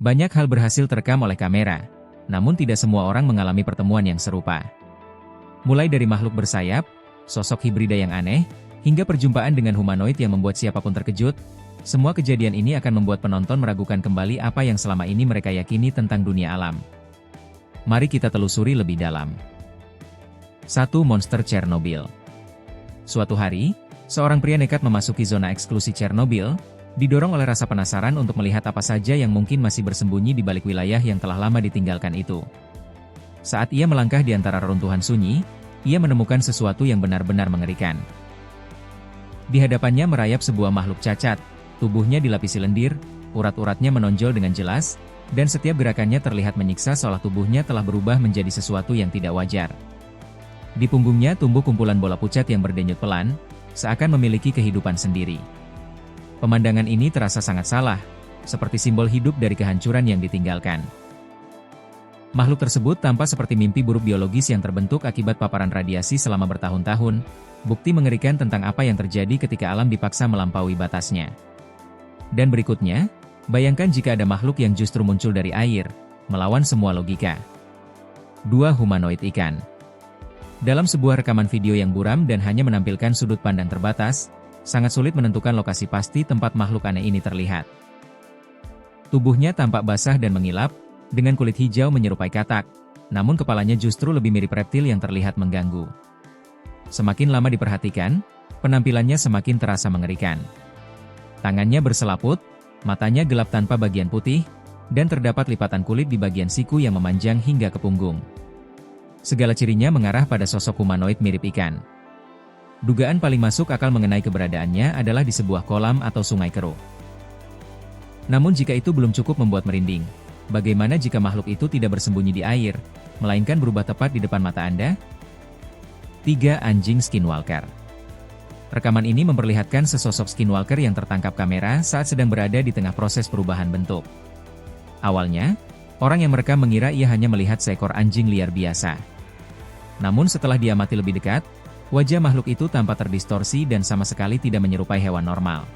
Banyak hal berhasil terekam oleh kamera, namun tidak semua orang mengalami pertemuan yang serupa. Mulai dari makhluk bersayap, sosok hibrida yang aneh, hingga perjumpaan dengan humanoid yang membuat siapapun terkejut, semua kejadian ini akan membuat penonton meragukan kembali apa yang selama ini mereka yakini tentang dunia alam. Mari kita telusuri lebih dalam. 1. Monster Chernobyl. Suatu hari, seorang pria nekat memasuki zona eksklusi Chernobyl, didorong oleh rasa penasaran untuk melihat apa saja yang mungkin masih bersembunyi di balik wilayah yang telah lama ditinggalkan itu. Saat ia melangkah di antara reruntuhan sunyi, ia menemukan sesuatu yang benar-benar mengerikan. Di hadapannya merayap sebuah makhluk cacat, tubuhnya dilapisi lendir, urat-uratnya menonjol dengan jelas, dan setiap gerakannya terlihat menyiksa seolah tubuhnya telah berubah menjadi sesuatu yang tidak wajar. Di punggungnya tumbuh kumpulan bola pucat yang berdenyut pelan, seakan memiliki kehidupan sendiri. Pemandangan ini terasa sangat salah, seperti simbol hidup dari kehancuran yang ditinggalkan. Makhluk tersebut tampak seperti mimpi buruk biologis yang terbentuk akibat paparan radiasi selama bertahun-tahun, bukti mengerikan tentang apa yang terjadi ketika alam dipaksa melampaui batasnya. Dan berikutnya, bayangkan jika ada makhluk yang justru muncul dari air, melawan semua logika. 2. Humanoid ikan. Dalam sebuah rekaman video yang buram dan hanya menampilkan sudut pandang terbatas, sangat sulit menentukan lokasi pasti tempat makhluk aneh ini terlihat. Tubuhnya tampak basah dan mengilap, dengan kulit hijau menyerupai katak, namun kepalanya justru lebih mirip reptil yang terlihat mengganggu. Semakin lama diperhatikan, penampilannya semakin terasa mengerikan. Tangannya berselaput, matanya gelap tanpa bagian putih, dan terdapat lipatan kulit di bagian siku yang memanjang hingga ke punggung. Segala cirinya mengarah pada sosok humanoid mirip ikan. Dugaan paling masuk akal mengenai keberadaannya adalah di sebuah kolam atau sungai keruh. Namun jika itu belum cukup membuat merinding, bagaimana jika makhluk itu tidak bersembunyi di air, melainkan berubah tepat di depan mata Anda? 3. Anjing Skinwalker. Rekaman ini memperlihatkan sesosok Skinwalker yang tertangkap kamera saat sedang berada di tengah proses perubahan bentuk. Awalnya, orang yang merekam mengira ia hanya melihat seekor anjing liar biasa. Namun setelah diamati lebih dekat, wajah makhluk itu tampak terdistorsi dan sama sekali tidak menyerupai hewan normal.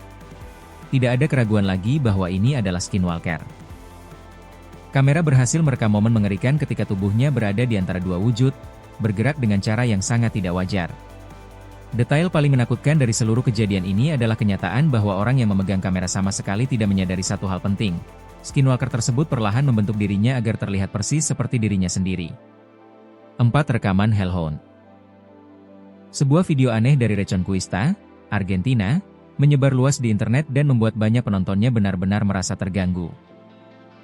Tidak ada keraguan lagi bahwa ini adalah Skinwalker. Kamera berhasil merekam momen mengerikan ketika tubuhnya berada di antara dua wujud, bergerak dengan cara yang sangat tidak wajar. Detail paling menakutkan dari seluruh kejadian ini adalah kenyataan bahwa orang yang memegang kamera sama sekali tidak menyadari satu hal penting. Skinwalker tersebut perlahan membentuk dirinya agar terlihat persis seperti dirinya sendiri. 4. Rekaman Hellhound. Sebuah video aneh dari Reconquista, Argentina, menyebar luas di internet dan membuat banyak penontonnya benar-benar merasa terganggu.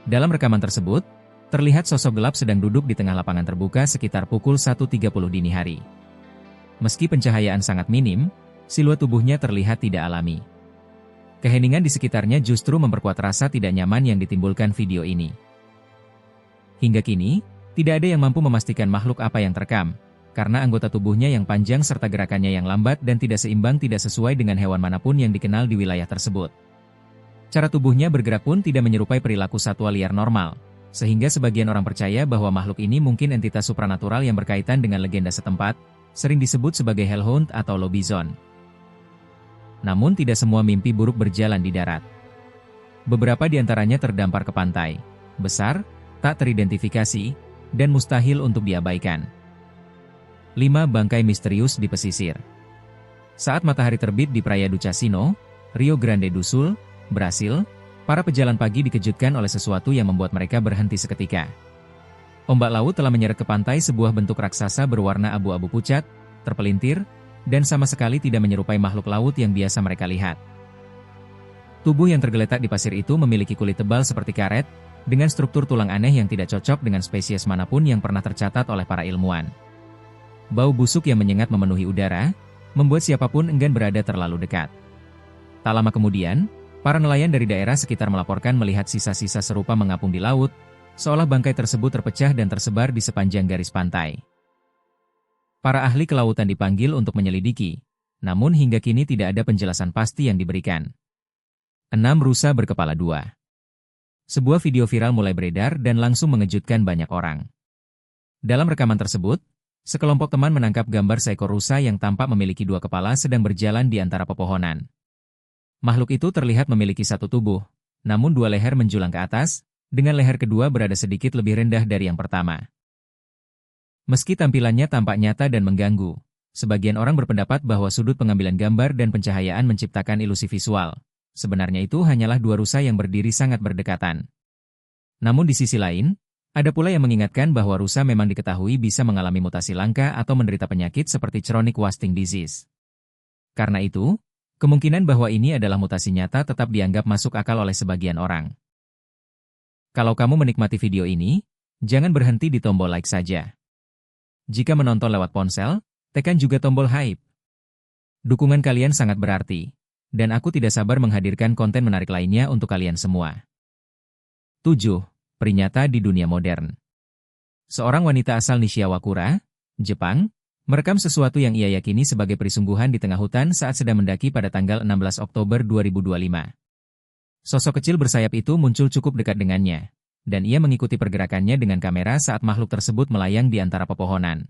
Dalam rekaman tersebut, terlihat sosok gelap sedang duduk di tengah lapangan terbuka sekitar pukul 1.30 dini hari. Meski pencahayaan sangat minim, siluet tubuhnya terlihat tidak alami. Keheningan di sekitarnya justru memperkuat rasa tidak nyaman yang ditimbulkan video ini. Hingga kini, tidak ada yang mampu memastikan makhluk apa yang terekam, karena anggota tubuhnya yang panjang serta gerakannya yang lambat dan tidak seimbang tidak sesuai dengan hewan manapun yang dikenal di wilayah tersebut. Cara tubuhnya bergerak pun tidak menyerupai perilaku satwa liar normal, sehingga sebagian orang percaya bahwa makhluk ini mungkin entitas supranatural yang berkaitan dengan legenda setempat, sering disebut sebagai Hellhound atau Lobizon. Namun tidak semua mimpi buruk berjalan di darat. Beberapa di antaranya terdampar ke pantai, besar, tak teridentifikasi, dan mustahil untuk diabaikan. 5. Bangkai misterius di pesisir. Saat matahari terbit di Praia do Cassino, Rio Grande do Sul, Brasil, para pejalan pagi dikejutkan oleh sesuatu yang membuat mereka berhenti seketika. Ombak laut telah menyeret ke pantai sebuah bentuk raksasa berwarna abu-abu pucat, terpelintir, dan sama sekali tidak menyerupai makhluk laut yang biasa mereka lihat. Tubuh yang tergeletak di pasir itu memiliki kulit tebal seperti karet, dengan struktur tulang aneh yang tidak cocok dengan spesies manapun yang pernah tercatat oleh para ilmuwan. Bau busuk yang menyengat memenuhi udara, membuat siapapun enggan berada terlalu dekat. Tak lama kemudian, para nelayan dari daerah sekitar melaporkan melihat sisa-sisa serupa mengapung di laut, seolah bangkai tersebut terpecah dan tersebar di sepanjang garis pantai. Para ahli kelautan dipanggil untuk menyelidiki, namun hingga kini tidak ada penjelasan pasti yang diberikan. 6. Rusa berkepala dua. Sebuah video viral mulai beredar dan langsung mengejutkan banyak orang. Dalam rekaman tersebut, sekelompok teman menangkap gambar seekor rusa yang tampak memiliki dua kepala sedang berjalan di antara pepohonan. Makhluk itu terlihat memiliki satu tubuh, namun dua leher menjulang ke atas, dengan leher kedua berada sedikit lebih rendah dari yang pertama. Meski tampilannya tampak nyata dan mengganggu, sebagian orang berpendapat bahwa sudut pengambilan gambar dan pencahayaan menciptakan ilusi visual. Sebenarnya itu hanyalah dua rusa yang berdiri sangat berdekatan. Namun di sisi lain, ada pula yang mengingatkan bahwa rusa memang diketahui bisa mengalami mutasi langka atau menderita penyakit seperti chronic wasting disease. Karena itu, kemungkinan bahwa ini adalah mutasi nyata tetap dianggap masuk akal oleh sebagian orang. Kalau kamu menikmati video ini, jangan berhenti di tombol like saja. Jika menonton lewat ponsel, tekan juga tombol hype. Dukungan kalian sangat berarti, dan aku tidak sabar menghadirkan konten menarik lainnya untuk kalian semua. 7. Prinyata di dunia modern. Seorang wanita asal Nishiwakura, Jepang, merekam sesuatu yang ia yakini sebagai perisungguhan di tengah hutan saat sedang mendaki pada tanggal 16 Oktober 2025. Sosok kecil bersayap itu muncul cukup dekat dengannya, dan ia mengikuti pergerakannya dengan kamera saat makhluk tersebut melayang di antara pepohonan.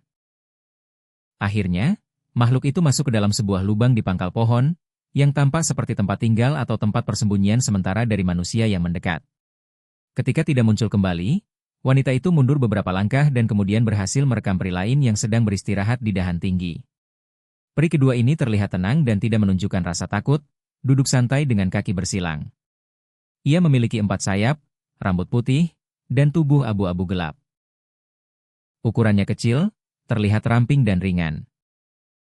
Akhirnya, makhluk itu masuk ke dalam sebuah lubang di pangkal pohon, yang tampak seperti tempat tinggal atau tempat persembunyian sementara dari manusia yang mendekat. Ketika tidak muncul kembali, wanita itu mundur beberapa langkah dan kemudian berhasil merekam peri lain yang sedang beristirahat di dahan tinggi. Peri kedua ini terlihat tenang dan tidak menunjukkan rasa takut, duduk santai dengan kaki bersilang. Ia memiliki 4 sayap, rambut putih, dan tubuh abu-abu gelap. Ukurannya kecil, terlihat ramping dan ringan.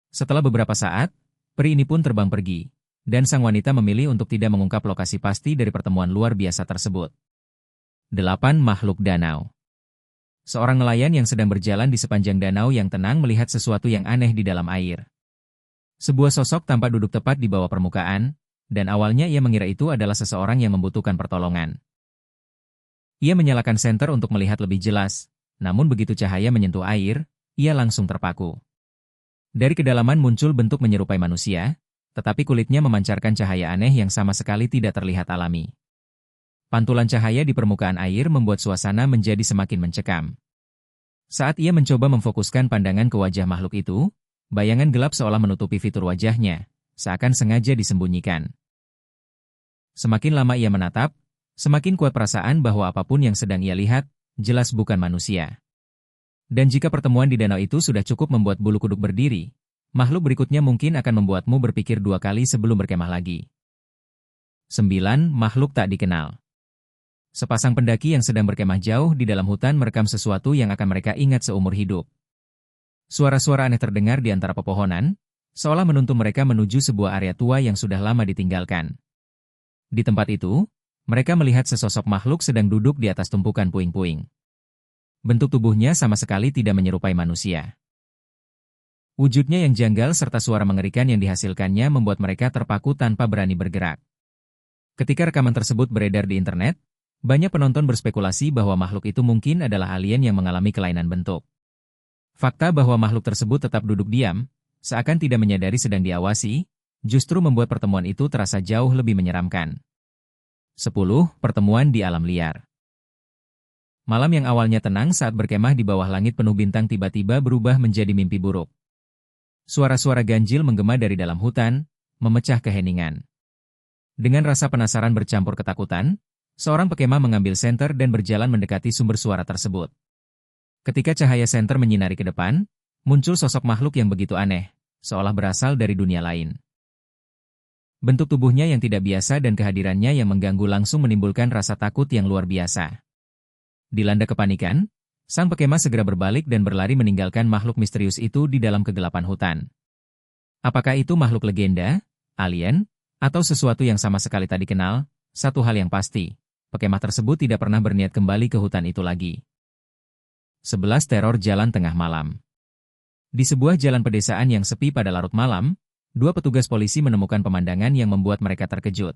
Setelah beberapa saat, peri ini pun terbang pergi, dan sang wanita memilih untuk tidak mengungkap lokasi pasti dari pertemuan luar biasa tersebut. 8. Makhluk danau. Seorang nelayan yang sedang berjalan di sepanjang danau yang tenang melihat sesuatu yang aneh di dalam air. Sebuah sosok tampak duduk tepat di bawah permukaan, dan awalnya ia mengira itu adalah seseorang yang membutuhkan pertolongan. Ia menyalakan senter untuk melihat lebih jelas, namun begitu cahaya menyentuh air, ia langsung terpaku. Dari kedalaman muncul bentuk menyerupai manusia, tetapi kulitnya memancarkan cahaya aneh yang sama sekali tidak terlihat alami. Pantulan cahaya di permukaan air membuat suasana menjadi semakin mencekam. Saat ia mencoba memfokuskan pandangan ke wajah makhluk itu, bayangan gelap seolah menutupi fitur wajahnya, seakan sengaja disembunyikan. Semakin lama ia menatap, semakin kuat perasaan bahwa apapun yang sedang ia lihat, jelas bukan manusia. Dan jika pertemuan di danau itu sudah cukup membuat bulu kuduk berdiri, makhluk berikutnya mungkin akan membuatmu berpikir 2 kali sebelum berkemah lagi. 9. Makhluk tak dikenal. Sepasang pendaki yang sedang berkemah jauh di dalam hutan merekam sesuatu yang akan mereka ingat seumur hidup. Suara-suara aneh terdengar di antara pepohonan, seolah menuntun mereka menuju sebuah area tua yang sudah lama ditinggalkan. Di tempat itu, mereka melihat sesosok makhluk sedang duduk di atas tumpukan puing-puing. Bentuk tubuhnya sama sekali tidak menyerupai manusia. Wujudnya yang janggal serta suara mengerikan yang dihasilkannya membuat mereka terpaku tanpa berani bergerak. Ketika rekaman tersebut beredar di internet, banyak penonton berspekulasi bahwa makhluk itu mungkin adalah alien yang mengalami kelainan bentuk. Fakta bahwa makhluk tersebut tetap duduk diam, seakan tidak menyadari sedang diawasi, justru membuat pertemuan itu terasa jauh lebih menyeramkan. 10. Pertemuan di alam liar. Malam yang awalnya tenang saat berkemah di bawah langit penuh bintang tiba-tiba berubah menjadi mimpi buruk. Suara-suara ganjil menggema dari dalam hutan, memecah keheningan. Dengan rasa penasaran bercampur ketakutan, seorang pekemah mengambil senter dan berjalan mendekati sumber suara tersebut. Ketika cahaya senter menyinari ke depan, muncul sosok makhluk yang begitu aneh, seolah berasal dari dunia lain. Bentuk tubuhnya yang tidak biasa dan kehadirannya yang mengganggu langsung menimbulkan rasa takut yang luar biasa. Dilanda kepanikan, sang pekemah segera berbalik dan berlari meninggalkan makhluk misterius itu di dalam kegelapan hutan. Apakah itu makhluk legenda, alien, atau sesuatu yang sama sekali tak dikenal? Satu hal yang pasti, pekemah tersebut tidak pernah berniat kembali ke hutan itu lagi. 11. Teror jalan tengah malam. Di sebuah jalan pedesaan yang sepi pada larut malam, 2 petugas polisi menemukan pemandangan yang membuat mereka terkejut.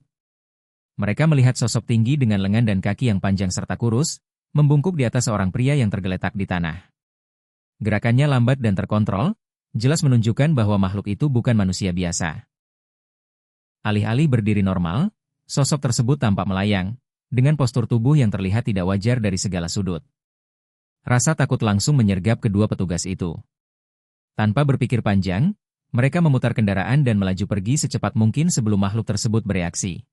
Mereka melihat sosok tinggi dengan lengan dan kaki yang panjang serta kurus, membungkuk di atas seorang pria yang tergeletak di tanah. Gerakannya lambat dan terkontrol, jelas menunjukkan bahwa makhluk itu bukan manusia biasa. Alih-alih berdiri normal, sosok tersebut tampak melayang, dengan postur tubuh yang terlihat tidak wajar dari segala sudut. Rasa takut langsung menyergap kedua petugas itu. Tanpa berpikir panjang, mereka memutar kendaraan dan melaju pergi secepat mungkin sebelum makhluk tersebut bereaksi.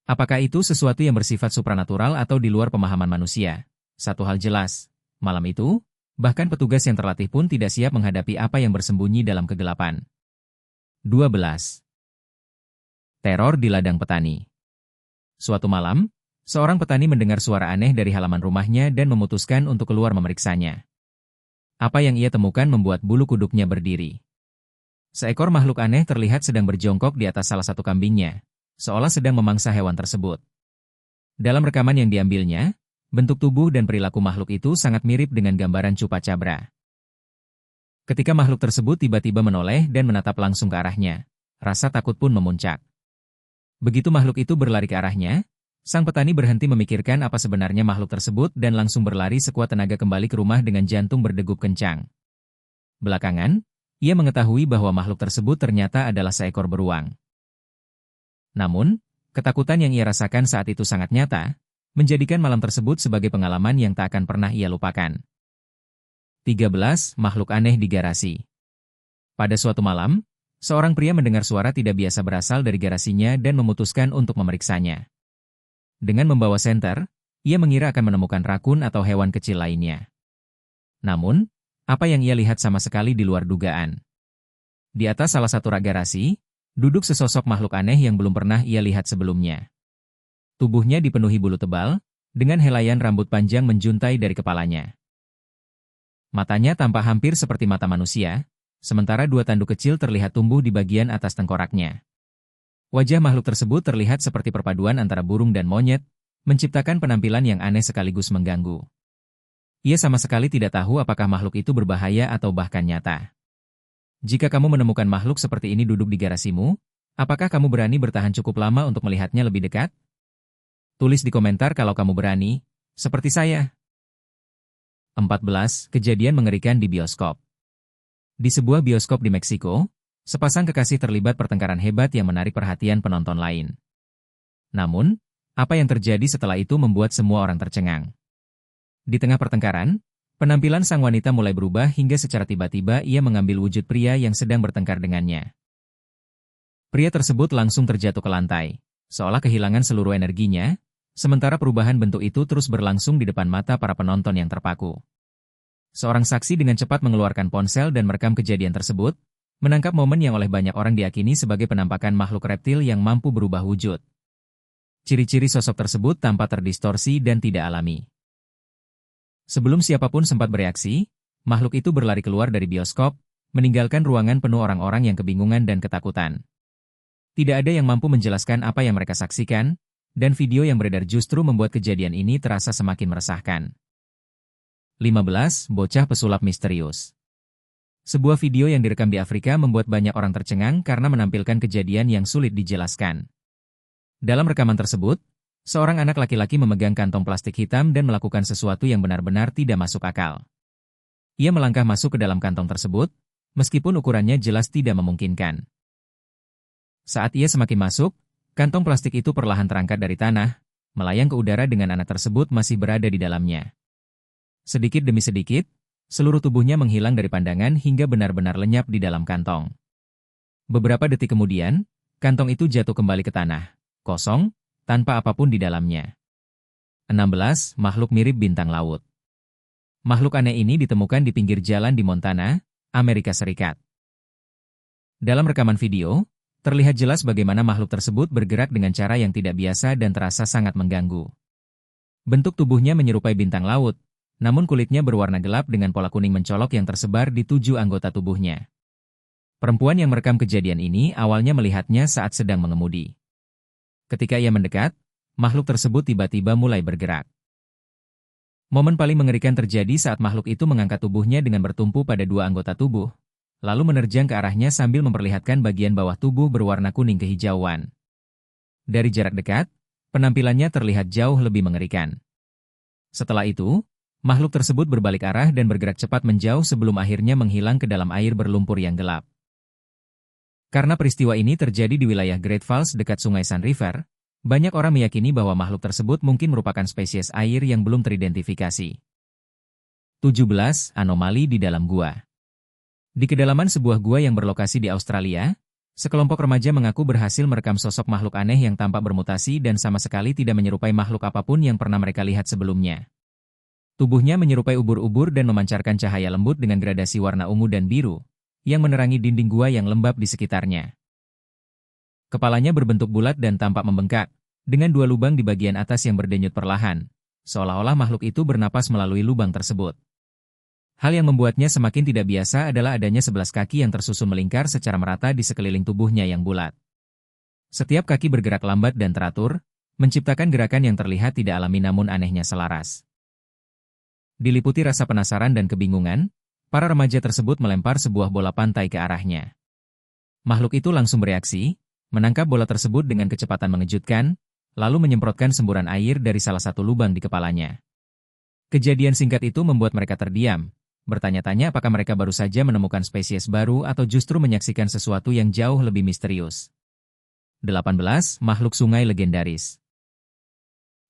Apakah itu sesuatu yang bersifat supranatural atau di luar pemahaman manusia? Satu hal jelas, malam itu, bahkan petugas yang terlatih pun tidak siap menghadapi apa yang bersembunyi dalam kegelapan. 12. Teror di ladang petani. Suatu malam, seorang petani mendengar suara aneh dari halaman rumahnya dan memutuskan untuk keluar memeriksanya. Apa yang ia temukan membuat bulu kuduknya berdiri. Seekor makhluk aneh terlihat sedang berjongkok di atas salah satu kambingnya, seolah sedang memangsa hewan tersebut. Dalam rekaman yang diambilnya, bentuk tubuh dan perilaku makhluk itu sangat mirip dengan gambaran Chupacabra. Ketika makhluk tersebut tiba-tiba menoleh dan menatap langsung ke arahnya, rasa takut pun memuncak. Begitu makhluk itu berlari ke arahnya, sang petani berhenti memikirkan apa sebenarnya makhluk tersebut dan langsung berlari sekuat tenaga kembali ke rumah dengan jantung berdegup kencang. Belakangan, ia mengetahui bahwa makhluk tersebut ternyata adalah seekor beruang. Namun, ketakutan yang ia rasakan saat itu sangat nyata, menjadikan malam tersebut sebagai pengalaman yang tak akan pernah ia lupakan. 13. Makhluk aneh di garasi. Pada suatu malam, seorang pria mendengar suara tidak biasa berasal dari garasinya dan memutuskan untuk memeriksanya. Dengan membawa senter, ia mengira akan menemukan rakun atau hewan kecil lainnya. Namun, apa yang ia lihat sama sekali di luar dugaan. Di atas salah satu rak garasi, duduk sesosok makhluk aneh yang belum pernah ia lihat sebelumnya. Tubuhnya dipenuhi bulu tebal, dengan helaian rambut panjang menjuntai dari kepalanya. Matanya tampak hampir seperti mata manusia, sementara dua tanduk kecil terlihat tumbuh di bagian atas tengkoraknya. Wajah makhluk tersebut terlihat seperti perpaduan antara burung dan monyet, menciptakan penampilan yang aneh sekaligus mengganggu. Ia sama sekali tidak tahu apakah makhluk itu berbahaya atau bahkan nyata. Jika kamu menemukan makhluk seperti ini duduk di garasimu, apakah kamu berani bertahan cukup lama untuk melihatnya lebih dekat? Tulis di komentar kalau kamu berani, seperti saya. 14. Kejadian mengerikan di bioskop. Di sebuah bioskop di Meksiko, sepasang kekasih terlibat pertengkaran hebat yang menarik perhatian penonton lain. Namun, apa yang terjadi setelah itu membuat semua orang tercengang. Di tengah pertengkaran, penampilan sang wanita mulai berubah hingga secara tiba-tiba ia mengambil wujud pria yang sedang bertengkar dengannya. Pria tersebut langsung terjatuh ke lantai, seolah kehilangan seluruh energinya, sementara perubahan bentuk itu terus berlangsung di depan mata para penonton yang terpaku. Seorang saksi dengan cepat mengeluarkan ponsel dan merekam kejadian tersebut, menangkap momen yang oleh banyak orang diyakini sebagai penampakan makhluk reptil yang mampu berubah wujud. Ciri-ciri sosok tersebut tampak terdistorsi dan tidak alami. Sebelum siapapun sempat bereaksi, makhluk itu berlari keluar dari bioskop, meninggalkan ruangan penuh orang-orang yang kebingungan dan ketakutan. Tidak ada yang mampu menjelaskan apa yang mereka saksikan, dan video yang beredar justru membuat kejadian ini terasa semakin meresahkan. 15. Bocah pesulap misterius. Sebuah video yang direkam di Afrika membuat banyak orang tercengang karena menampilkan kejadian yang sulit dijelaskan. Dalam rekaman tersebut, seorang anak laki-laki memegang kantong plastik hitam dan melakukan sesuatu yang benar-benar tidak masuk akal. Ia melangkah masuk ke dalam kantong tersebut, meskipun ukurannya jelas tidak memungkinkan. Saat ia semakin masuk, kantong plastik itu perlahan terangkat dari tanah, melayang ke udara dengan anak tersebut masih berada di dalamnya. Sedikit demi sedikit, seluruh tubuhnya menghilang dari pandangan hingga benar-benar lenyap di dalam kantong. Beberapa detik kemudian, kantong itu jatuh kembali ke tanah, kosong, tanpa apapun di dalamnya. 16. Makhluk mirip bintang laut. Makhluk aneh ini ditemukan di pinggir jalan di Montana, Amerika Serikat. Dalam rekaman video, terlihat jelas bagaimana makhluk tersebut bergerak dengan cara yang tidak biasa dan terasa sangat mengganggu. Bentuk tubuhnya menyerupai bintang laut, namun kulitnya berwarna gelap dengan pola kuning mencolok yang tersebar di 7 anggota tubuhnya. Perempuan yang merekam kejadian ini awalnya melihatnya saat sedang mengemudi. Ketika ia mendekat, makhluk tersebut tiba-tiba mulai bergerak. Momen paling mengerikan terjadi saat makhluk itu mengangkat tubuhnya dengan bertumpu pada 2 anggota tubuh, lalu menerjang ke arahnya sambil memperlihatkan bagian bawah tubuh berwarna kuning kehijauan. Dari jarak dekat, penampilannya terlihat jauh lebih mengerikan. Setelah itu, makhluk tersebut berbalik arah dan bergerak cepat menjauh sebelum akhirnya menghilang ke dalam air berlumpur yang gelap. Karena peristiwa ini terjadi di wilayah Great Falls dekat Sungai Sun River, banyak orang meyakini bahwa makhluk tersebut mungkin merupakan spesies air yang belum teridentifikasi. 17. Anomali di dalam gua. Di kedalaman sebuah gua yang berlokasi di Australia, Sekelompok remaja mengaku berhasil merekam sosok makhluk aneh yang tampak bermutasi dan sama sekali tidak menyerupai makhluk apapun yang pernah mereka lihat sebelumnya. Tubuhnya menyerupai ubur-ubur dan memancarkan cahaya lembut dengan gradasi warna ungu dan biru, yang menerangi dinding gua yang lembab di sekitarnya. Kepalanya berbentuk bulat dan tampak membengkak, dengan dua lubang di bagian atas yang berdenyut perlahan, seolah-olah makhluk itu bernapas melalui lubang tersebut. Hal yang membuatnya semakin tidak biasa adalah adanya 11 kaki yang tersusun melingkar secara merata di sekeliling tubuhnya yang bulat. Setiap kaki bergerak lambat dan teratur, menciptakan gerakan yang terlihat tidak alami namun anehnya selaras. Diliputi rasa penasaran dan kebingungan, para remaja tersebut melempar sebuah bola pantai ke arahnya. Makhluk itu langsung bereaksi, menangkap bola tersebut dengan kecepatan mengejutkan, lalu menyemprotkan semburan air dari salah satu lubang di kepalanya. Kejadian singkat itu membuat mereka terdiam, bertanya-tanya apakah mereka baru saja menemukan spesies baru atau justru menyaksikan sesuatu yang jauh lebih misterius. 18. Makhluk sungai legendaris.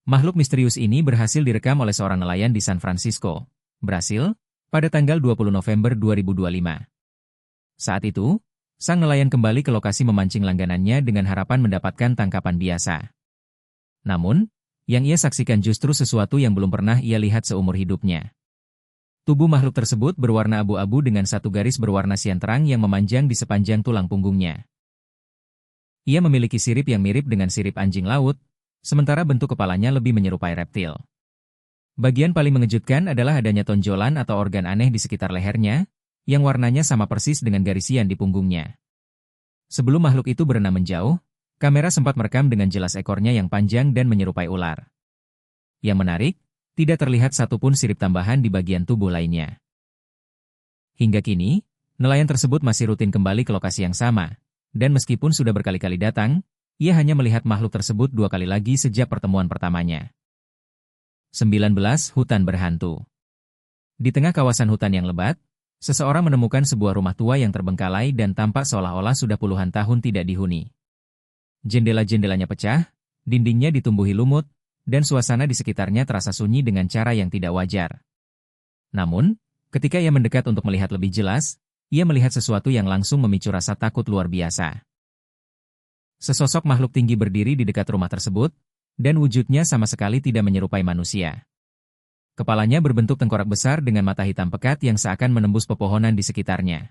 Makhluk misterius ini berhasil direkam oleh seorang nelayan di San Francisco, Brasil, pada tanggal 20 November 2025. Saat itu, sang nelayan kembali ke lokasi memancing langganannya dengan harapan mendapatkan tangkapan biasa. Namun, yang ia saksikan justru sesuatu yang belum pernah ia lihat seumur hidupnya. Tubuh makhluk tersebut berwarna abu-abu dengan satu garis berwarna sian terang yang memanjang di sepanjang tulang punggungnya. Ia memiliki sirip yang mirip dengan sirip anjing laut, sementara bentuk kepalanya lebih menyerupai reptil. Bagian paling mengejutkan adalah adanya tonjolan atau organ aneh di sekitar lehernya, yang warnanya sama persis dengan garis sian di punggungnya. Sebelum makhluk itu berenang menjauh, kamera sempat merekam dengan jelas ekornya yang panjang dan menyerupai ular. Yang menarik, tidak terlihat satupun sirip tambahan di bagian tubuh lainnya. Hingga kini, nelayan tersebut masih rutin kembali ke lokasi yang sama, dan meskipun sudah berkali-kali datang, ia hanya melihat makhluk tersebut 2 kali lagi sejak pertemuan pertamanya. 19. Hutan berhantu. Di tengah kawasan hutan yang lebat, seseorang menemukan sebuah rumah tua yang terbengkalai dan tampak seolah-olah sudah puluhan tahun tidak dihuni. Jendela-jendelanya pecah, dindingnya ditumbuhi lumut, dan suasana di sekitarnya terasa sunyi dengan cara yang tidak wajar. Namun, ketika ia mendekat untuk melihat lebih jelas, ia melihat sesuatu yang langsung memicu rasa takut luar biasa. Sesosok makhluk tinggi berdiri di dekat rumah tersebut, dan wujudnya sama sekali tidak menyerupai manusia. Kepalanya berbentuk tengkorak besar dengan mata hitam pekat yang seakan menembus pepohonan di sekitarnya.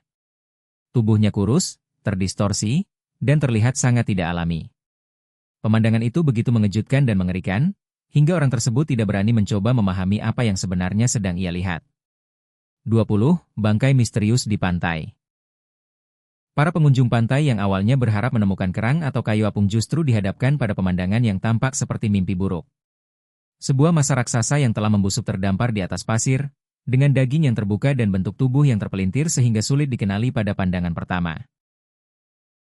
Tubuhnya kurus, terdistorsi, dan terlihat sangat tidak alami. Pemandangan itu begitu mengejutkan dan mengerikan, hingga orang tersebut tidak berani mencoba memahami apa yang sebenarnya sedang ia lihat. 20. Bangkai misterius di pantai. Para pengunjung pantai yang awalnya berharap menemukan kerang atau kayu apung justru dihadapkan pada pemandangan yang tampak seperti mimpi buruk. Sebuah massa raksasa yang telah membusuk terdampar di atas pasir, dengan daging yang terbuka dan bentuk tubuh yang terpelintir sehingga sulit dikenali pada pandangan pertama.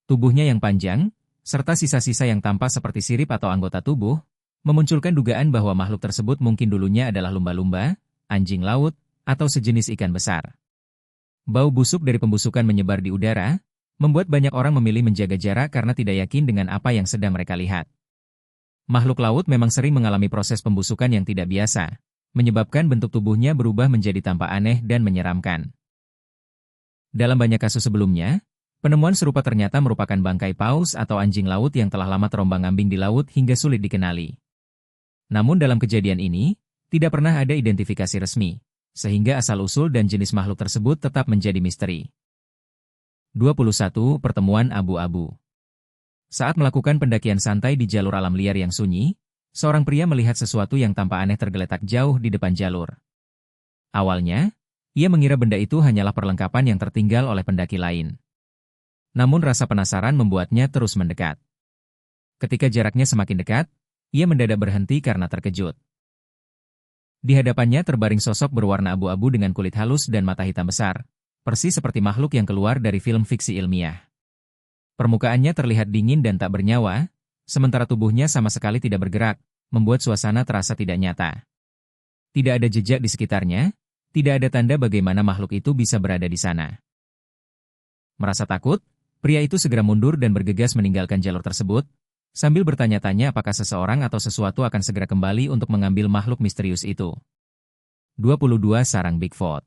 Tubuhnya yang panjang, serta sisa-sisa yang tampak seperti sirip atau anggota tubuh, memunculkan dugaan bahwa makhluk tersebut mungkin dulunya adalah lumba-lumba, anjing laut, atau sejenis ikan besar. Bau busuk dari pembusukan menyebar di udara, membuat banyak orang memilih menjaga jarak karena tidak yakin dengan apa yang sedang mereka lihat. Makhluk laut memang sering mengalami proses pembusukan yang tidak biasa, menyebabkan bentuk tubuhnya berubah menjadi tampak aneh dan menyeramkan. Dalam banyak kasus sebelumnya, penemuan serupa ternyata merupakan bangkai paus atau anjing laut yang telah lama terombang-ambing di laut hingga sulit dikenali. Namun dalam kejadian ini, tidak pernah ada identifikasi resmi, sehingga asal-usul dan jenis makhluk tersebut tetap menjadi misteri. 21. Pertemuan abu-abu. Saat melakukan pendakian santai di jalur alam liar yang sunyi, seorang pria melihat sesuatu yang tampak aneh tergeletak jauh di depan jalur. Awalnya, ia mengira benda itu hanyalah perlengkapan yang tertinggal oleh pendaki lain. Namun rasa penasaran membuatnya terus mendekat. Ketika jaraknya semakin dekat, ia mendadak berhenti karena terkejut. Di hadapannya terbaring sosok berwarna abu-abu dengan kulit halus dan mata hitam besar, persis seperti makhluk yang keluar dari film fiksi ilmiah. Permukaannya terlihat dingin dan tak bernyawa, sementara tubuhnya sama sekali tidak bergerak, membuat suasana terasa tidak nyata. Tidak ada jejak di sekitarnya, tidak ada tanda bagaimana makhluk itu bisa berada di sana. Merasa takut, pria itu segera mundur dan bergegas meninggalkan jalur tersebut, sambil bertanya-tanya apakah seseorang atau sesuatu akan segera kembali untuk mengambil makhluk misterius itu. 22. Sarang Bigfoot.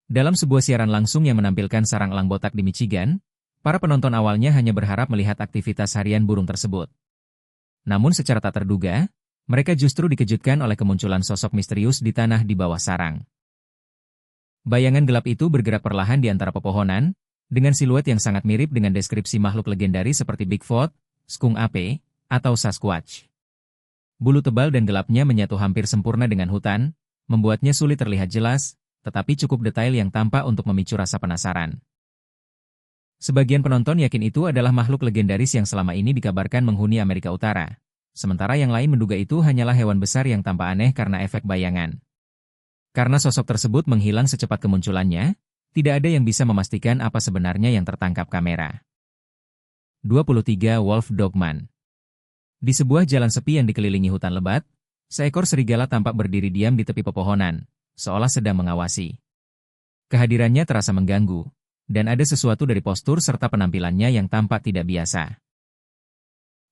Dalam sebuah siaran langsung yang menampilkan sarang elang botak di Michigan, Para penonton awalnya hanya berharap melihat aktivitas harian burung tersebut. Namun secara tak terduga, mereka justru dikejutkan oleh kemunculan sosok misterius di tanah di bawah sarang. Bayangan gelap itu bergerak perlahan di antara pepohonan, dengan siluet yang sangat mirip dengan deskripsi makhluk legendaris seperti Bigfoot, skunk ape, atau Sasquatch. Bulu tebal dan gelapnya menyatu hampir sempurna dengan hutan, membuatnya sulit terlihat jelas, tetapi cukup detail yang tampak untuk memicu rasa penasaran. Sebagian penonton yakin itu adalah makhluk legendaris yang selama ini dikabarkan menghuni Amerika Utara, sementara yang lain menduga itu hanyalah hewan besar yang tampak aneh karena efek bayangan. Karena sosok tersebut menghilang secepat kemunculannya, tidak ada yang bisa memastikan apa sebenarnya yang tertangkap kamera. 23 Wolf Dogman. Di sebuah jalan sepi yang dikelilingi hutan lebat, seekor serigala tampak berdiri diam di tepi pepohonan, seolah sedang mengawasi. Kehadirannya terasa mengganggu, dan ada sesuatu dari postur serta penampilannya yang tampak tidak biasa.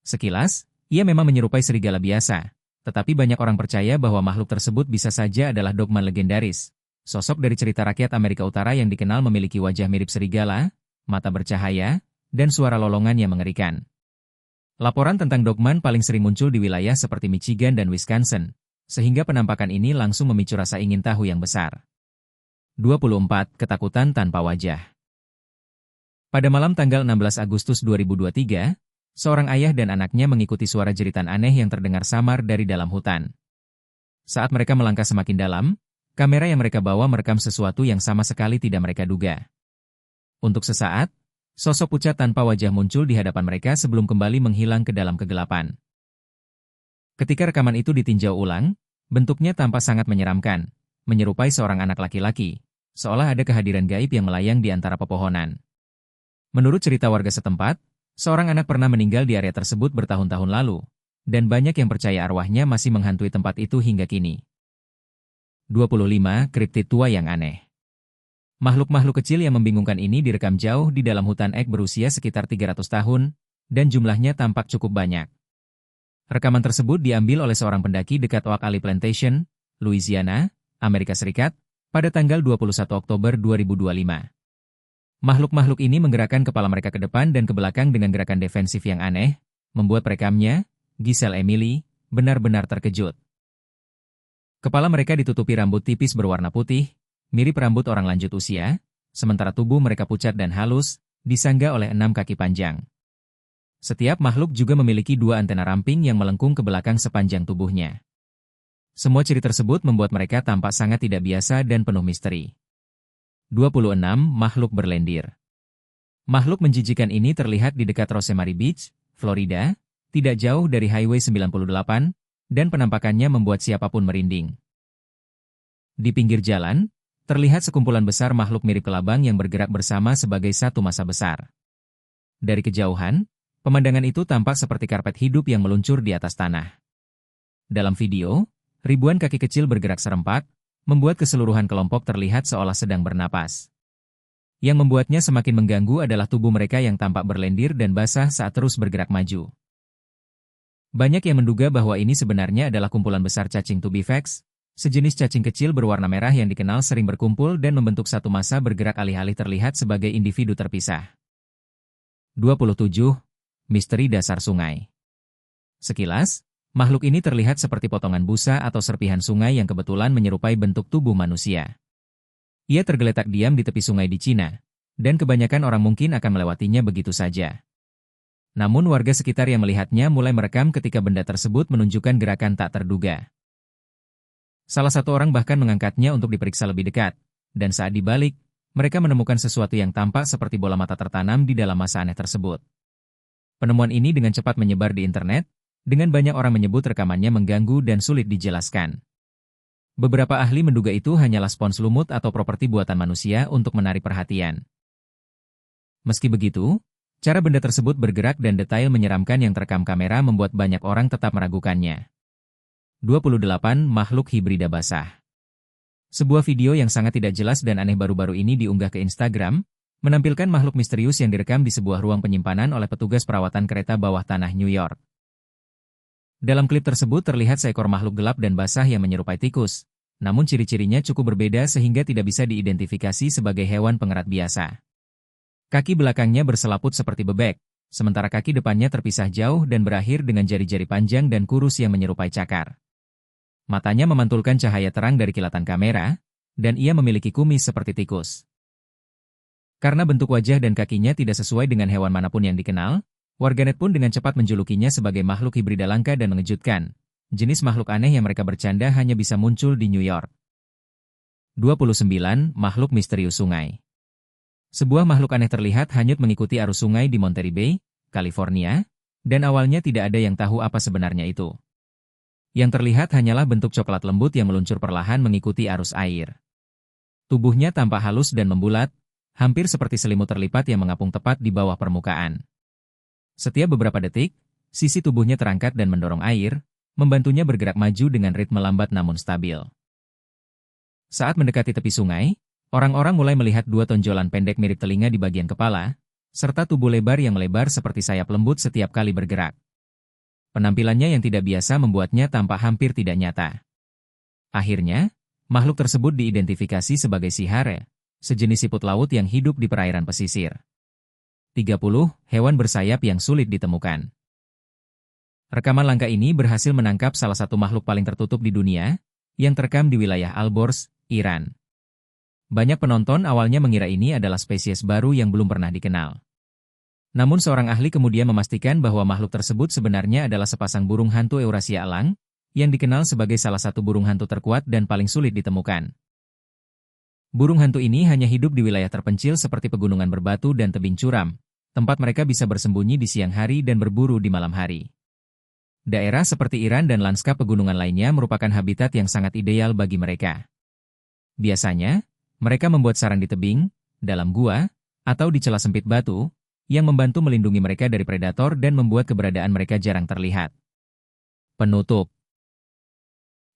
Sekilas, ia memang menyerupai serigala biasa, tetapi banyak orang percaya bahwa makhluk tersebut bisa saja adalah dogman legendaris, sosok dari cerita rakyat Amerika Utara yang dikenal memiliki wajah mirip serigala, mata bercahaya, dan suara lolongan yang mengerikan. Laporan tentang dogman paling sering muncul di wilayah seperti Michigan dan Wisconsin, sehingga penampakan ini langsung memicu rasa ingin tahu yang besar. 24 Ketakutan tanpa wajah. Pada malam tanggal 16 Agustus 2023, seorang ayah dan anaknya mengikuti suara jeritan aneh yang terdengar samar dari dalam hutan. Saat mereka melangkah semakin dalam, kamera yang mereka bawa merekam sesuatu yang sama sekali tidak mereka duga. Untuk sesaat, sosok pucat tanpa wajah muncul di hadapan mereka sebelum kembali menghilang ke dalam kegelapan. Ketika rekaman itu ditinjau ulang, bentuknya tampak sangat menyeramkan, menyerupai seorang anak laki-laki, seolah ada kehadiran gaib yang melayang di antara pepohonan. Menurut cerita warga setempat, seorang anak pernah meninggal di area tersebut bertahun-tahun lalu, dan banyak yang percaya arwahnya masih menghantui tempat itu hingga kini. 25 Kriptid tua yang aneh. Makhluk-makhluk kecil yang membingungkan ini direkam jauh di dalam hutan ek berusia sekitar 300 tahun, dan jumlahnya tampak cukup banyak. Rekaman tersebut diambil oleh seorang pendaki dekat Oak Alley Plantation, Louisiana, Amerika Serikat, pada tanggal 21 Oktober 2025. Makhluk-makhluk ini menggerakkan kepala mereka ke depan dan ke belakang dengan gerakan defensif yang aneh, membuat perekamnya, Giselle Emily, benar-benar terkejut. Kepala mereka ditutupi rambut tipis berwarna putih, mirip rambut orang lanjut usia, sementara tubuh mereka pucat dan halus, disangga oleh 6 kaki panjang. Setiap makhluk juga memiliki 2 antena ramping yang melengkung ke belakang sepanjang tubuhnya. Semua ciri tersebut membuat mereka tampak sangat tidak biasa dan penuh misteri. 26 Makhluk berlendir. Makhluk menjijikan ini terlihat di dekat Rosemary Beach, Florida, tidak jauh dari Highway 98, dan penampakannya membuat siapapun merinding. Di pinggir jalan, terlihat sekumpulan besar makhluk mirip kelabang yang bergerak bersama sebagai satu massa besar. Dari kejauhan, pemandangan itu tampak seperti karpet hidup yang meluncur di atas tanah. Dalam video, ribuan kaki kecil bergerak serempak, membuat keseluruhan kelompok terlihat seolah sedang bernapas. Yang membuatnya semakin mengganggu adalah tubuh mereka yang tampak berlendir dan basah saat terus bergerak maju. Banyak yang menduga bahwa ini sebenarnya adalah kumpulan besar cacing tubifax, sejenis cacing kecil berwarna merah yang dikenal sering berkumpul dan membentuk satu massa bergerak alih-alih terlihat sebagai individu terpisah. 27. Misteri dasar sungai. Sekilas, makhluk ini terlihat seperti potongan busa atau serpihan sungai yang kebetulan menyerupai bentuk tubuh manusia. Ia tergeletak diam di tepi sungai di Cina, dan kebanyakan orang mungkin akan melewatinya begitu saja. Namun warga sekitar yang melihatnya mulai merekam ketika benda tersebut menunjukkan gerakan tak terduga. Salah satu orang bahkan mengangkatnya untuk diperiksa lebih dekat, dan saat dibalik, mereka menemukan sesuatu yang tampak seperti bola mata tertanam di dalam massa aneh tersebut. Penemuan ini dengan cepat menyebar di internet, dengan banyak orang menyebut rekamannya mengganggu dan sulit dijelaskan. Beberapa ahli menduga itu hanyalah spons lumut atau properti buatan manusia untuk menarik perhatian. Meski begitu, cara benda tersebut bergerak dan detail menyeramkan yang terekam kamera membuat banyak orang tetap meragukannya. 28 Makhluk hibrida basah. Sebuah video yang sangat tidak jelas dan aneh baru-baru ini diunggah ke Instagram, menampilkan makhluk misterius yang direkam di sebuah ruang penyimpanan oleh petugas perawatan kereta bawah tanah New York. Dalam klip tersebut terlihat seekor makhluk gelap dan basah yang menyerupai tikus, namun ciri-cirinya cukup berbeda sehingga tidak bisa diidentifikasi sebagai hewan pengerat biasa. Kaki belakangnya berselaput seperti bebek, sementara kaki depannya terpisah jauh dan berakhir dengan jari-jari panjang dan kurus yang menyerupai cakar. Matanya memantulkan cahaya terang dari kilatan kamera, dan ia memiliki kumis seperti tikus. Karena bentuk wajah dan kakinya tidak sesuai dengan hewan manapun yang dikenal, warganet pun dengan cepat menjulukinya sebagai makhluk hibrida langka dan mengejutkan. Jenis makhluk aneh yang mereka bercanda hanya bisa muncul di New York. 29. Makhluk misterius sungai. Sebuah makhluk aneh terlihat hanyut mengikuti arus sungai di Monterey Bay, California, dan awalnya tidak ada yang tahu apa sebenarnya itu. Yang terlihat hanyalah bentuk coklat lembut yang meluncur perlahan mengikuti arus air. Tubuhnya tampak halus dan membulat, hampir seperti selimut terlipat yang mengapung tepat di bawah permukaan. Setiap beberapa detik, sisi tubuhnya terangkat dan mendorong air, membantunya bergerak maju dengan ritme lambat namun stabil. Saat mendekati tepi sungai, orang-orang mulai melihat dua tonjolan pendek mirip telinga di bagian kepala, serta tubuh lebar yang melebar seperti sayap lembut setiap kali bergerak. Penampilannya yang tidak biasa membuatnya tampak hampir tidak nyata. Akhirnya, makhluk tersebut diidentifikasi sebagai sihare, sejenis siput laut yang hidup di perairan pesisir. 30. Hewan bersayap yang sulit ditemukan. Rekaman langka ini berhasil menangkap salah satu makhluk paling tertutup di dunia, yang terekam di wilayah Alborz, Iran. Banyak penonton awalnya mengira ini adalah spesies baru yang belum pernah dikenal. Namun seorang ahli kemudian memastikan bahwa makhluk tersebut sebenarnya adalah sepasang burung hantu Eurasia elang, yang dikenal sebagai salah satu burung hantu terkuat dan paling sulit ditemukan. Burung hantu ini hanya hidup di wilayah terpencil seperti pegunungan berbatu dan tebing curam, tempat mereka bisa bersembunyi di siang hari dan berburu di malam hari. Daerah seperti Iran dan lanskap pegunungan lainnya merupakan habitat yang sangat ideal bagi mereka. Biasanya, mereka membuat sarang di tebing, dalam gua, atau di celah sempit batu, yang membantu melindungi mereka dari predator dan membuat keberadaan mereka jarang terlihat. Penutup.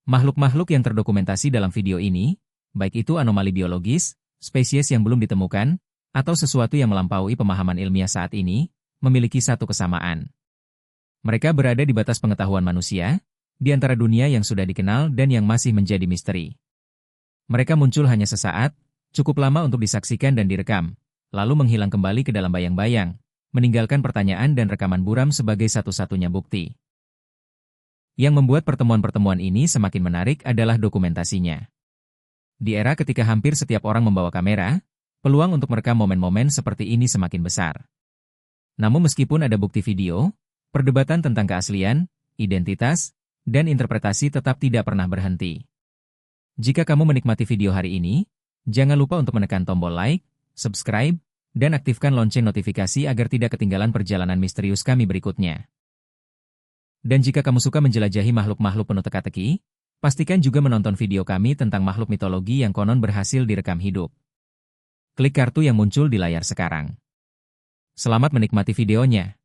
Makhluk-makhluk yang terdokumentasi dalam video ini, baik itu anomali biologis, spesies yang belum ditemukan, atau sesuatu yang melampaui pemahaman ilmiah saat ini, memiliki satu kesamaan. Mereka berada di batas pengetahuan manusia, di antara dunia yang sudah dikenal dan yang masih menjadi misteri. Mereka muncul hanya sesaat, cukup lama untuk disaksikan dan direkam, lalu menghilang kembali ke dalam bayang-bayang, meninggalkan pertanyaan dan rekaman buram sebagai satu-satunya bukti. Yang membuat pertemuan-pertemuan ini semakin menarik adalah dokumentasinya. Di era ketika hampir setiap orang membawa kamera, peluang untuk merekam momen-momen seperti ini semakin besar. Namun meskipun ada bukti video, perdebatan tentang keaslian, identitas, dan interpretasi tetap tidak pernah berhenti. Jika kamu menikmati video hari ini, jangan lupa untuk menekan tombol like, subscribe, dan aktifkan lonceng notifikasi agar tidak ketinggalan perjalanan misterius kami berikutnya. Dan jika kamu suka menjelajahi makhluk-makhluk penuh teka-teki, pastikan juga menonton video kami tentang makhluk mitologi yang konon berhasil direkam hidup. Klik kartu yang muncul di layar sekarang. Selamat menikmati videonya.